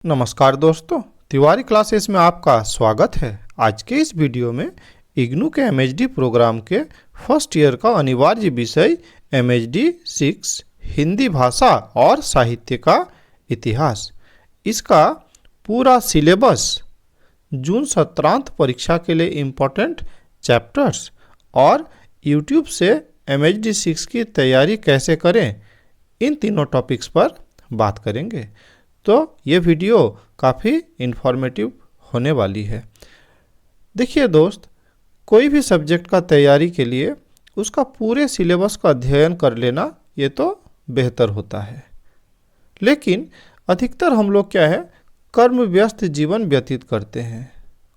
नमस्कार दोस्तों, तिवारी क्लासेस में आपका स्वागत है। आज के इस वीडियो में इग्नू के एमएचडी प्रोग्राम के फर्स्ट ईयर का अनिवार्य विषय एमएचडी 6 हिंदी भाषा और साहित्य का इतिहास, इसका पूरा सिलेबस, जून सत्रांत परीक्षा के लिए इम्पोर्टेंट चैप्टर्स और यूट्यूब से एमएचडी 6 की तैयारी कैसे करें, इन तीनों टॉपिक्स पर बात करेंगे। तो ये वीडियो काफ़ी इन्फॉर्मेटिव होने वाली है। देखिए दोस्त, कोई भी सब्जेक्ट का तैयारी के लिए उसका पूरे सिलेबस का अध्ययन कर लेना ये तो बेहतर होता है, लेकिन अधिकतर हम लोग क्या है, कर्म व्यस्त जीवन व्यतीत करते हैं,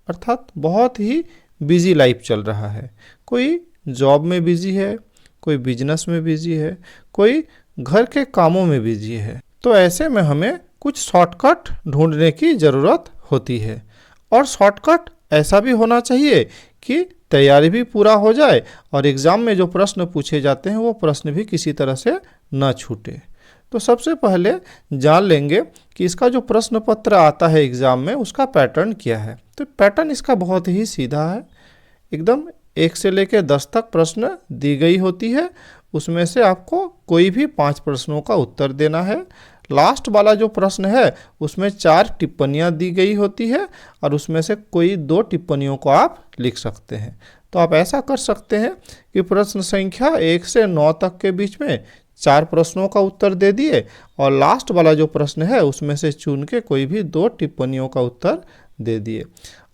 अर्थात बहुत ही बिजी लाइफ चल रहा है। कोई जॉब में बिजी है, कोई बिजनेस में बिजी है, कोई घर के कामों में बिजी है। तो ऐसे में हमें कुछ शॉर्टकट ढूंढने की ज़रूरत होती है, और शॉर्टकट ऐसा भी होना चाहिए कि तैयारी भी पूरा हो जाए और एग्ज़ाम में जो प्रश्न पूछे जाते हैं वो प्रश्न भी किसी तरह से न छूटे। तो सबसे पहले जान लेंगे कि इसका जो प्रश्न पत्र आता है एग्ज़ाम में, उसका पैटर्न क्या है। तो पैटर्न इसका बहुत ही सीधा है, एकदम 1 से लेकर 10 तक प्रश्न दी गई होती है। उसमें से आपको कोई भी 5 प्रश्नों का उत्तर देना है। लास्ट वाला जो प्रश्न है उसमें 4 टिप्पणियाँ दी गई होती है और उसमें से कोई 2 टिप्पणियों को आप लिख सकते हैं। तो आप ऐसा कर सकते हैं कि प्रश्न संख्या 1 से 9 तक के बीच में 4 प्रश्नों का उत्तर दे दिए, और लास्ट वाला जो प्रश्न है उसमें से चुन के कोई भी 2 टिप्पणियों का उत्तर दे दिए।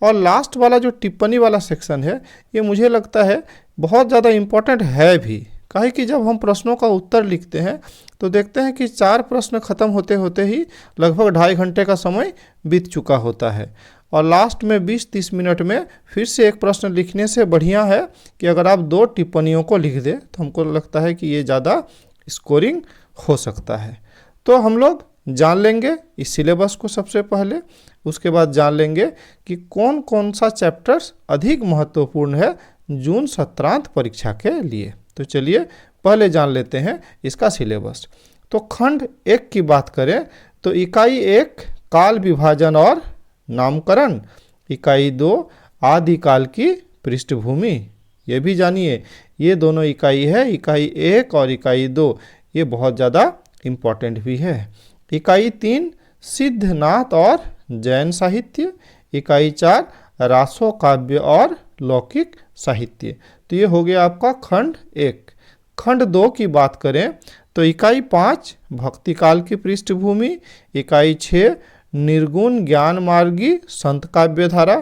और लास्ट वाला जो टिप्पणी वाला सेक्शन है, ये मुझे लगता है बहुत ज़्यादा इम्पोर्टेंट है भी। काहे कि जब हम प्रश्नों का उत्तर लिखते हैं तो देखते हैं कि 4 प्रश्न खत्म होते होते ही लगभग 2.5 घंटे का समय बीत चुका होता है, और लास्ट में 20-30 मिनट में फिर से एक प्रश्न लिखने से बढ़िया है कि अगर आप 2 टिप्पणियों को लिख दें तो हमको लगता है कि ये ज़्यादा स्कोरिंग हो सकता है। तो हम लोग जान लेंगे इस सिलेबस को सबसे पहले, उसके बाद जान लेंगे कि कौन कौन सा चैप्टर्स अधिक महत्वपूर्ण है जून सत्रांत परीक्षा के लिए। तो चलिए पहले जान लेते हैं इसका सिलेबस। तो खंड 1 की बात करें तो इकाई 1 काल विभाजन और नामकरण, इकाई 2 आदिकाल की पृष्ठभूमि। ये भी जानिए, ये दोनों इकाई है, इकाई 1 और इकाई 2, ये बहुत ज़्यादा इम्पोर्टेंट भी है। इकाई 3 सिद्धनाथ और जैन साहित्य, इकाई 4 रासो काव्य और लौकिक साहित्य। तो ये हो गया आपका खंड 1। खंड 2 की बात करें तो इकाई 5 भक्ति काल की पृष्ठभूमि, इकाई 6 निर्गुण ज्ञान मार्गी संत काव्य धारा,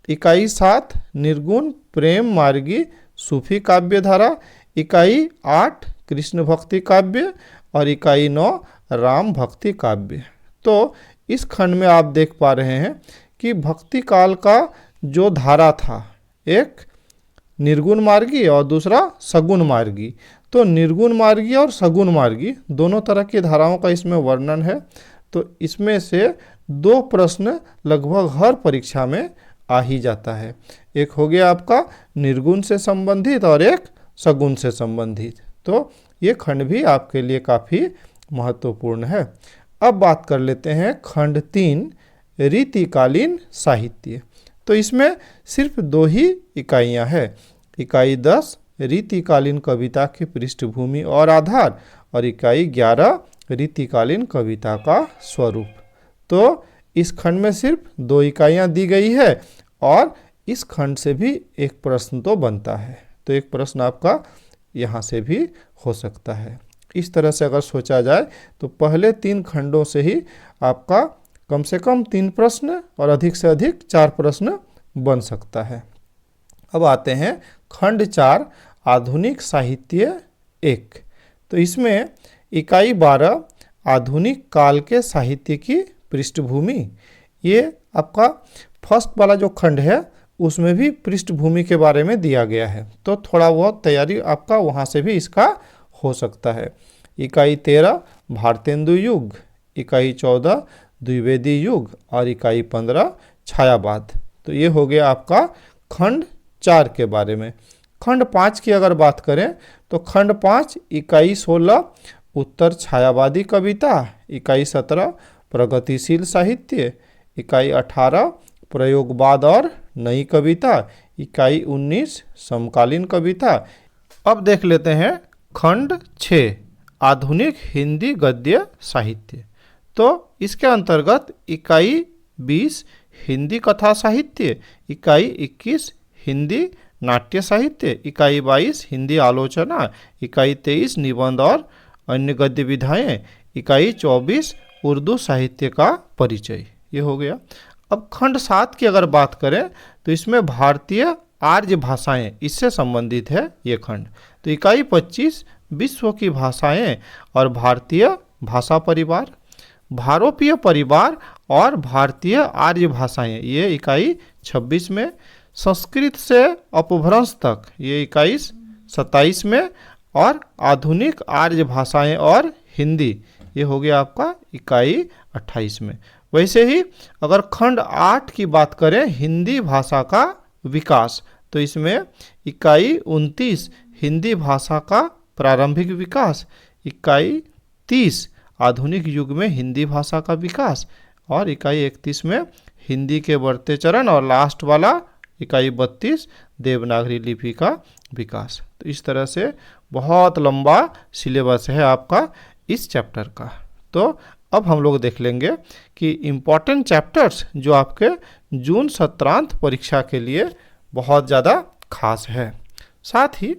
इकाई 7 निर्गुण प्रेम मार्गी सूफी काव्य धारा, इकाई 8 कृष्ण भक्ति काव्य और इकाई 9 राम भक्ति काव्य। तो इस खंड में आप देख पा रहे हैं कि भक्ति काल का जो धारा था, एक निर्गुण मार्गी और दूसरा सगुण मार्गी। तो निर्गुण मार्गी और सगुण मार्गी दोनों तरह की धाराओं का इसमें वर्णन है। तो इसमें से 2 प्रश्न लगभग हर परीक्षा में आ ही जाता है। एक हो गया आपका निर्गुण से संबंधित और एक सगुण से संबंधित। तो ये खंड भी आपके लिए काफ़ी महत्वपूर्ण है। अब बात कर लेते हैं खंड 3 रीतिकालीन साहित्य। तो इसमें सिर्फ 2 ही इकाइयाँ हैं, इकाई 10 रीतिकालीन कविता की पृष्ठभूमि और आधार, और इकाई 11 रीतिकालीन कविता का स्वरूप। तो इस खंड में सिर्फ 2 इकाइयाँ दी गई है, और इस खंड से भी एक प्रश्न तो बनता है। तो एक प्रश्न आपका यहाँ से भी हो सकता है। इस तरह से अगर सोचा जाए तो पहले 3 खंडों से ही आपका कम से कम 3 प्रश्न और अधिक से अधिक 4 प्रश्न बन सकता है। अब आते हैं खंड 4 आधुनिक साहित्य 1। तो इसमें इकाई 12 आधुनिक काल के साहित्य की पृष्ठभूमि। ये आपका फर्स्ट वाला जो खंड है उसमें भी पृष्ठभूमि के बारे में दिया गया है, तो थोड़ा बहुत तैयारी आपका वहाँ से भी इसका हो सकता है। इकाई 13 भारतेंदु युग, इकाई 14 द्विवेदी युग और इकाई 15 छायावाद। तो ये हो गया आपका खंड 4 के बारे में। खंड 5 की अगर बात करें तो खंड 5 इकाई 16 उत्तर छायावादी कविता, इकाई 17 प्रगतिशील साहित्य। इकाई 18 प्रयोगवाद और नई कविता। इकाई 19 समकालीन कविता। अब देख लेते हैं खंड 6 आधुनिक हिंदी गद्य साहित्य। तो इसके अंतर्गत इकाई 20 हिंदी कथा साहित्य, इकाई 21 हिंदी नाट्य साहित्य, इकाई 22 हिंदी आलोचना, इकाई 23 निबंध और अन्य गद्य विधाएं, इकाई 24 उर्दू साहित्य का परिचय। ये हो गया। अब खंड 7 की अगर बात करें तो इसमें भारतीय आर्य भाषाएं, इससे संबंधित है ये खंड। तो इकाई 25 विश्व की भाषाएं और भारतीय भाषा परिवार, भारोपीय परिवार और भारतीय आर्य भाषाएं, ये इकाई 26 में। संस्कृत से अपभ्रंश तक, ये इकाई 27 में। और आधुनिक आर्य भाषाएं और हिंदी, ये हो गया आपका इकाई 28 में। वैसे ही अगर खंड 8 की बात करें हिंदी भाषा का विकास, तो इसमें इकाई 29 हिंदी भाषा का प्रारंभिक विकास, इकाई 30 आधुनिक युग में हिंदी भाषा का विकास, और इकाई 31 में हिंदी के बढ़ते चरण, और लास्ट वाला इकाई 32 देवनागरी लिपि का विकास। तो इस तरह से बहुत लंबा सिलेबस है आपका इस चैप्टर का। तो अब हम लोग देख लेंगे कि इम्पॉर्टेंट चैप्टर्स जो आपके जून सत्रांत परीक्षा के लिए बहुत ज़्यादा खास है। साथ ही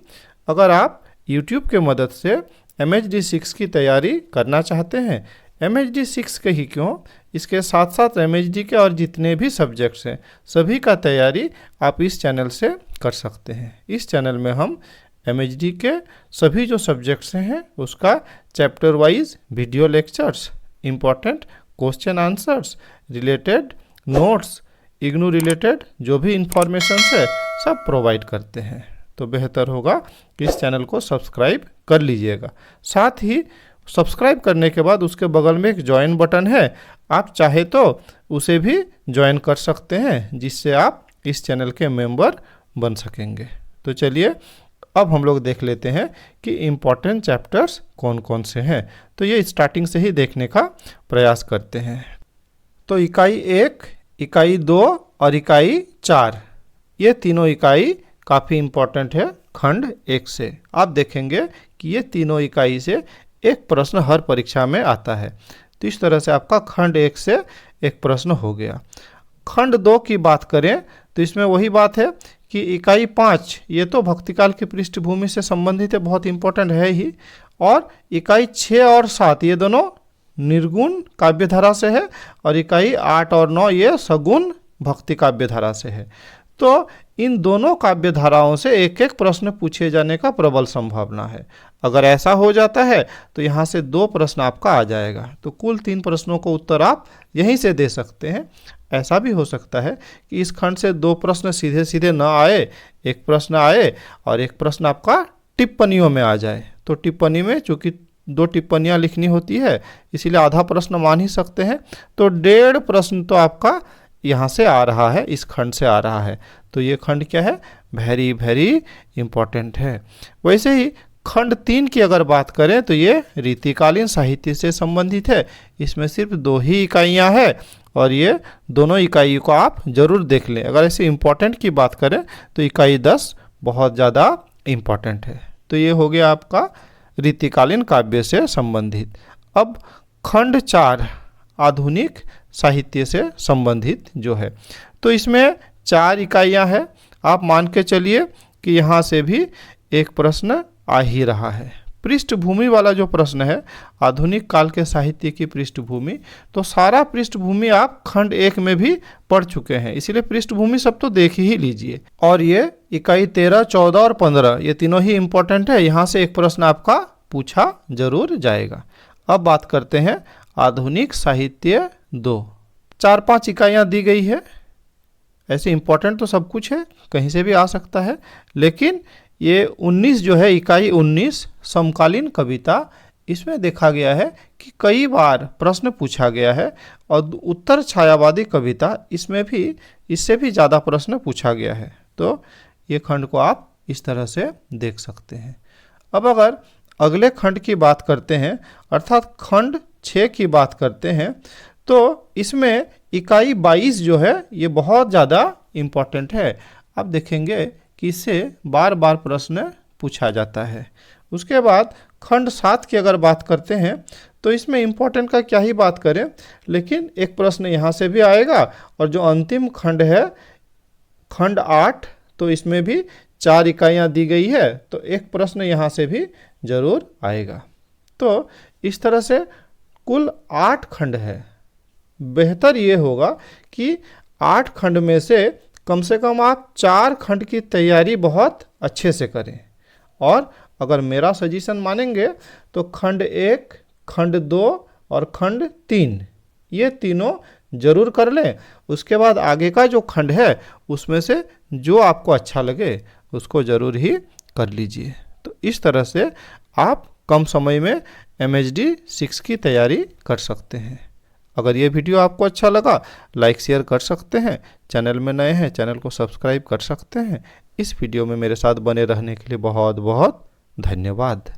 अगर आप YouTube के मदद से MHD 6 की तैयारी करना चाहते हैं, MHD 6 के ही क्यों, इसके साथ साथ MHD के और जितने भी सब्जेक्ट्स हैं सभी का तैयारी आप इस चैनल से कर सकते हैं। इस चैनल में हम MHD के सभी जो सब्जेक्ट्स हैं उसका chapter wise video lectures, important question answers, related notes, IGNOU related जो भी इंफॉर्मेशन है सब प्रोवाइड करते हैं। तो बेहतर होगा कि इस चैनल को सब्सक्राइब कर लीजिएगा। साथ ही सब्सक्राइब करने के बाद उसके बगल में एक ज्वाइन बटन है, आप चाहे तो उसे भी ज्वाइन कर सकते हैं, जिससे आप इस चैनल के मेंबर बन सकेंगे। तो चलिए अब हम लोग देख लेते हैं कि इम्पॉर्टेंट चैप्टर्स कौन कौन से हैं। तो ये स्टार्टिंग से ही देखने का प्रयास करते हैं। तो इकाई 1, इकाई 2 और इकाई 4, ये तीनों इकाई काफ़ी इम्पॉर्टेंट है खंड 1 से। आप देखेंगे कि ये तीनों इकाई से एक प्रश्न हर परीक्षा में आता है। तो इस तरह से आपका खंड 1 से एक प्रश्न हो गया। खंड 2 की बात करें तो इसमें वही बात है कि इकाई 5 ये तो भक्तिकाल की पृष्ठभूमि से संबंधित है, बहुत इंपॉर्टेंट है ही। और इकाई 6 और 7 ये दोनों निर्गुण काव्यधारा से है, और इकाई 8 और 9 ये सगुण भक्ति काव्यधारा से है। तो इन दोनों काव्य धाराओं से एक एक प्रश्न पूछे जाने का प्रबल संभावना है। अगर ऐसा हो जाता है तो यहाँ से 2 प्रश्न आपका आ जाएगा। तो कुल 3 प्रश्नों को उत्तर आप यहीं से दे सकते हैं। ऐसा भी हो सकता है कि इस खंड से 2 प्रश्न सीधे सीधे न आए, एक प्रश्न आए और एक प्रश्न आपका टिप्पणियों में आ जाए। तो टिप्पणी में चूंकि 2 टिप्पणियाँ लिखनी होती है, इसीलिए आधा प्रश्न मान ही सकते हैं। तो 1.5 प्रश्न तो आपका यहाँ से आ रहा है, इस खंड से आ रहा है। तो ये खंड क्या है, वेरी वेरी इम्पोर्टेंट है। वैसे ही खंड 3 की अगर बात करें तो ये रीतिकालीन साहित्य से संबंधित है। इसमें सिर्फ 2 ही इकाइयाँ हैं और ये दोनों इकाइयों को आप जरूर देख लें। अगर ऐसे इम्पोर्टेंट की बात करें तो इकाई 10 बहुत ज़्यादा इम्पोर्टेंट है। तो ये हो गया आपका रीतिकालीन काव्य से संबंधित। अब खंड 4 आधुनिक साहित्य से संबंधित जो है, तो इसमें 4 इकाइयाँ हैं। आप मान के चलिए कि यहाँ से भी एक प्रश्न आ ही रहा है। पृष्ठभूमि वाला जो प्रश्न है, आधुनिक काल के साहित्य की पृष्ठभूमि, तो सारा पृष्ठभूमि आप खंड 1 में भी पढ़ चुके हैं, इसीलिए पृष्ठभूमि सब तो देख ही लीजिए। और ये इकाई 13, 14 और 15 ये तीनों ही इम्पोर्टेंट है, यहाँ से एक प्रश्न आपका पूछा जरूर जाएगा। अब बात करते हैं आधुनिक साहित्य 2। 4-5 इकाइयाँ दी गई है। ऐसे इम्पोर्टेंट तो सब कुछ है, कहीं से भी आ सकता है, लेकिन ये 19 जो है, इकाई 19 समकालीन कविता, इसमें देखा गया है कि कई बार प्रश्न पूछा गया है। और उत्तर छायावादी कविता, इसमें भी इससे भी ज़्यादा प्रश्न पूछा गया है। तो ये खंड को आप इस तरह से देख सकते हैं। अब अगर अगले खंड की बात करते हैं, अर्थात खंड 6 की बात करते हैं, तो इसमें इकाई 22 जो है ये बहुत ज़्यादा इम्पॉर्टेंट है। आप देखेंगे कि इससे बार बार प्रश्न पूछा जाता है। उसके बाद खंड 7 की अगर बात करते हैं तो इसमें इम्पोर्टेंट का क्या ही बात करें, लेकिन एक प्रश्न यहाँ से भी आएगा। और जो अंतिम खंड है खंड 8, तो इसमें भी 4 इकाइयाँ दी गई है, तो एक प्रश्न यहाँ से भी जरूर आएगा। तो इस तरह से कुल 8 खंड है। बेहतर ये होगा कि 8 खंड में से कम आप 4 खंड की तैयारी बहुत अच्छे से करें। और अगर मेरा सजेशन मानेंगे तो खंड 1, खंड 2 और खंड 3 ये तीनों जरूर कर लें। उसके बाद आगे का जो खंड है उसमें से जो आपको अच्छा लगे उसको जरूर ही कर लीजिए। तो इस तरह से आप कम समय में MHD 6 की तैयारी कर सकते हैं। अगर ये वीडियो आपको अच्छा लगा लाइक शेयर कर सकते हैं। चैनल में नए हैं चैनल को सब्सक्राइब कर सकते हैं। इस वीडियो में मेरे साथ बने रहने के लिए बहुत बहुत धन्यवाद।